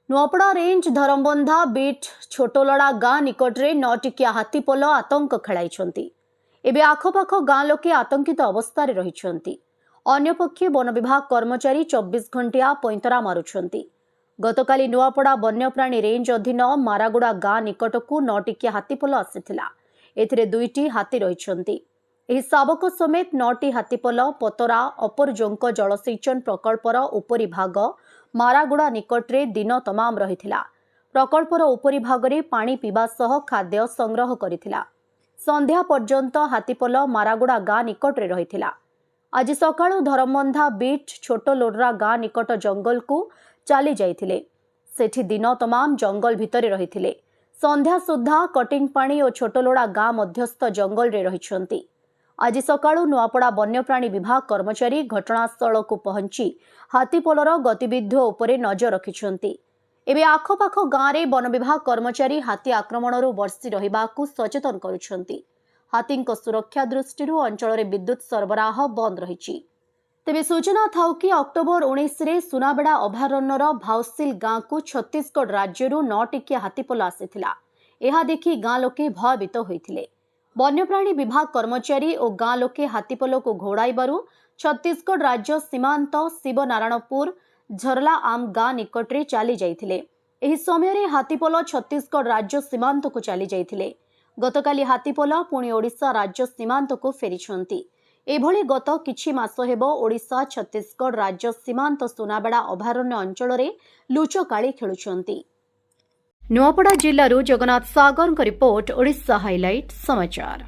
Nuapada range धरमबंधा beat छोटोलड़ा गाँ निकटरे 9 हाथीपल आतंक खेलाई। एबे आखपाख गाँ लोके आतंकित अवस्था रही। अन्यपक्षे वन विभाग कर्मचारी 24 घंटिया पैंतरा मारुछंती। गतकाली नुआपड़ा वन्यप्राणी रेंज अधीन मारागुड़ा गाँ निकटकू 9 हाथीपल आसीथिला। एथिरे 2टी हाथी रहिछंती। एही शावक समेत 9टी हाथीपल पतरा अपरजोंक जलसेचन प्रकल्पर उपरी भाग मारागुड़ा निकटरे दिन तमाम रहिथिला। प्रकल्पर उपरी भागरे पानी पीवा सह खाद्य संग्रह करिथिला। संध्या पर्यंत हाथीपल मारागुड़ा गाँ निकटरे रहिथिला। आज सकाळु धरमबंधा बीट छोटोलोडरा गाँ निकट जंगल को चली जाइथिले। सेठी दिन तमाम जंगल भितरे रहिथिले। संध्या सुधा कटिंग पानी और छोटोलोडा गाँ मध्यस्थ जंगल रे रहिछंती। आज सकाळु नुआपड़ा वन्यप्राणी विभाग कर्मचारी घटनास्थल को पहुंची हाथीपलर गतिविधि उपरे नजर रखिछंती। एबे आखपाख गाँव रे वन विभाग कर्मचारी हाथी आक्रमणरू बर्षि रहिबाकू सचेतन करुछंती। हाथींक सुरक्षा दृष्टि अंचल रे विद्युत सरबराह बंद रहिछि। तेबे सूचना थाउ कि अक्टोबर 19 रे सुनाबेड़ा अभयारण्यर भाउसिल गाँ को छत्तीसगढ़ राज्यरू 9 हाथीपल आसीथिला। एहा देखि गाँ लोके भयभीत होइथिले। वन्यप्राणी विभाग कर्मचारी और गाँ लोके हाथीपल को घोड़ाइबारू छत्तीसगढ़ राज्य सीमांत शिवनारायणपुर झरला आम गाँ निकटरे चली जाइथिले। एही समय हाथीपल छत्तीसगढ़ राज्य सीमांत को चली जाइथिले। गतकाली हाथीपल पुणी ओडिशा राज्य सीमांत को फेरिछंती। एभली गत किछि मास हेबो ओडिशा छत्तीसगढ़ राज्य सीमांत सुनाबेड़ा अभयारण्य अंचल रे लुचकाळी खेलुछंती। नुआपड़ा जिल्लारू जगन्नाथ सागर रिपोर्ट ओडिशा हाइलाइट समाचार।